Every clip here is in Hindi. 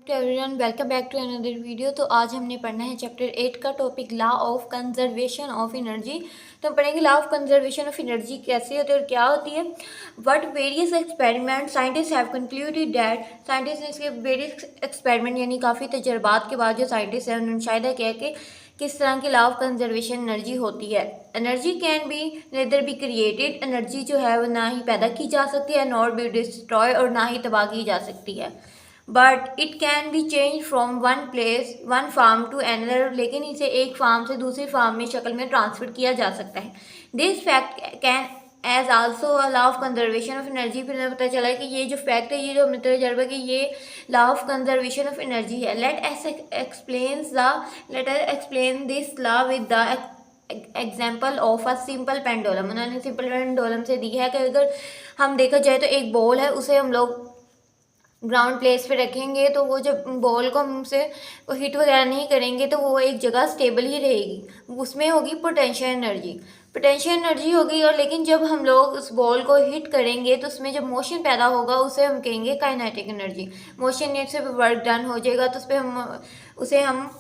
Everyone, welcome back to another video. तो आज हमने पढ़ना है चैप्टर 8 का topic law of conservation of energy. तो हम पढ़ेंगे law of conservation of energy कैसे होती है और क्या होती है। What various experiment scientist have concluded that, scientist ने इसके वेरियस एक्सपेरिमेंट यानी काफ़ी तजर्बात के बाद जो साइंटिस्ट है उन्होंने शायद किया कि किस तरह की लॉ ऑफ कंजर्वेशन एनर्जी होती है। Energy can be nether be created, energy जो है वो ना ही पैदा की जा सकती है, नॉट बी डिस्ट्रॉय, और ना ही तबाह की जा सकती है। But it can be change from one form to another, लेकिन इसे एक फार्म से दूसरी फार्म में शक्ल में ट्रांसफर किया जा सकता है। This fact can as also law of conservation of energy. फिर हमें पता चला कि ये जो फैक्ट है, ये जो हमने तजर्बा कि ये law of conservation of energy है। Let us explain this law with the example of a simple pendulum. उन्होंने सिंपल पेंडुलम से दी है कि अगर हम देखा जाए तो एक बॉल है, उसे हम लोग ग्राउंड प्लेस पे रखेंगे तो वो जब बॉल को हमसे हिट वगैरह नहीं करेंगे तो वो एक जगह स्टेबल ही रहेगी। उसमें होगी पोटेंशियल एनर्जी होगी। और लेकिन जब हम लोग उस बॉल को हिट करेंगे तो उसमें जब मोशन पैदा होगा उसे हम कहेंगे काइनेटिक एनर्जी। मोशन से वर्क डन हो जाएगा तो उसे हम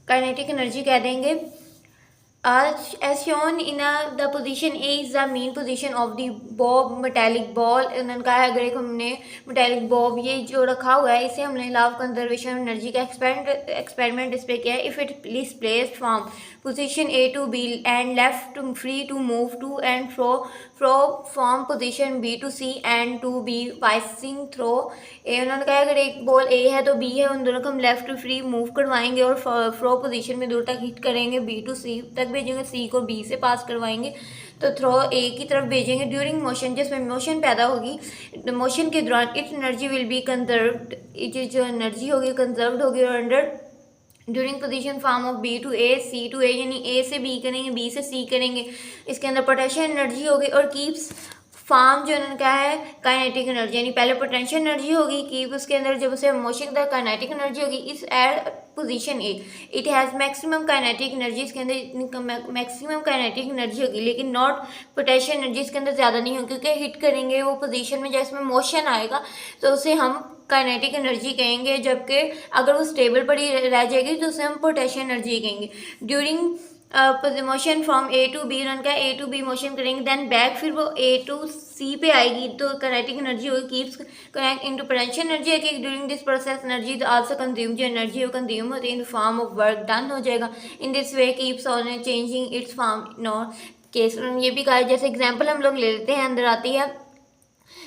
काइनेटिक एनर्जी कह देंगे। As shown in the position A is the mean position of the bob metallic ball। उन्होंने कहा है अगर एक हमने मेटेलिक बॉब ये जो रखा हुआ है इसे हमने लॉ ऑफ कंजर्वेशन एनर्जी का एक्सपेरिमेंट डिस्प्ले किया है। If it is placed from position A to B and left free to move to and fro from position B to C and to B passing through A। उन्होंने कहा अगर एक बॉल A है तो B है, उन दोनों को हम लेफ्ट टू फ्री मूव करवाएंगे और फ्रो पोजीशन में दूर तक हिट करेंगे, B टू C तक भेजेंगे, C को B से पास करवाएंगे तो थ्रो A की तरफ भेजेंगे। ड्यूरिंग मोशन, जिसमें मोशन पैदा होगी, मोशन के दौरान its energy will be conserved, जो एनर्जी होगी कंजर्व्ड होगी। और under during position form of B to A, C to A, यानी A से B करेंगे, B से C करेंगे, इसके अंदर पोटेंशियल एनर्जी होगी। और कीप्स फॉर्म जो उन्होंने कहा है काइनेटिक एनर्जी, यानी पहले पोटेंशियल एनर्जी होगी कीप, उसके अंदर जब उसे मोशन द काइनेटिक एनर्जी होगी। इस at position A it has maximum kinetic energy, इसके अंदर इतनी मैक्सिमम काइनेटिक एनर्जी होगी, लेकिन नॉट पोटेंशियल एनर्जी इसके अंदर ज़्यादा नहीं होगी, क्योंकि हिट करेंगे वो पोजीशन में जिसमें मोशन आएगा तो उसे हम काइनेटिक एनर्जी कहेंगे, जबकि अगर वो स्टेबल पड़ी रह जाएगी तो उसे हम पोटेंशियल एनर्जी कहेंगे। During motion from A to B, run का A टू B मोशन करेंगे, देन बैक फिर वो A टू C पे आएगी तो काइनेटिक एनर्जी होगी keeps connect into potential energy है कि during this process energy also consume, जो एनर्जी है वो कंज्यूम होती है in form of work done हो जाएगा। In this way keeps on changing its form not case. उन्होंने ये भी कहा, जैसे एग्जाम्पल हम लोग ले लेते हैं, अंदर आती है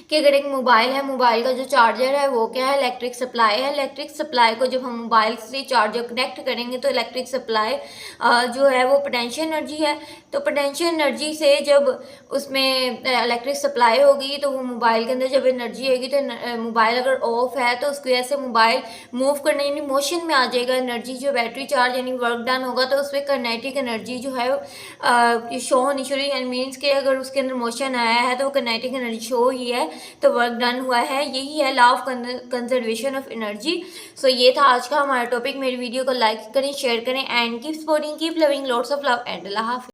कि अगर एक मोबाइल है, मोबाइल का जो चार्जर है वो क्या है, इलेक्ट्रिक सप्लाई है। इलेक्ट्रिक सप्लाई को जब हम मोबाइल से चार्जर कनेक्ट करेंगे तो इलेक्ट्रिक सप्लाई जो है वो पोटेंशियल एनर्जी है। तो पोटेंशियल एनर्जी से जब उसमें इलेक्ट्रिक सप्लाई होगी तो वो मोबाइल के अंदर जब एनर्जी होगी तो मोबाइल अगर ऑफ है तो उसकी वजह से मोबाइल मूव करने यानी मोशन में आ जाएगा। एनर्जी जो बैटरी चार्ज यानी वर्क डन होगा तो उसमें काइनेटिक एनर्जी जो है शो होनी शुरू, यानी मीन्स के अगर उसके अंदर मोशन आया है तो काइनेटिक एनर्जी शो ही है तो वर्क डन हुआ है। यही है law of conservation of energy. So ये था आज का हमारा टॉपिक। मेरी वीडियो को लाइक करें, शेयर करें and keep supporting, keep loving, lots of love and अल्लाह हाफिज़।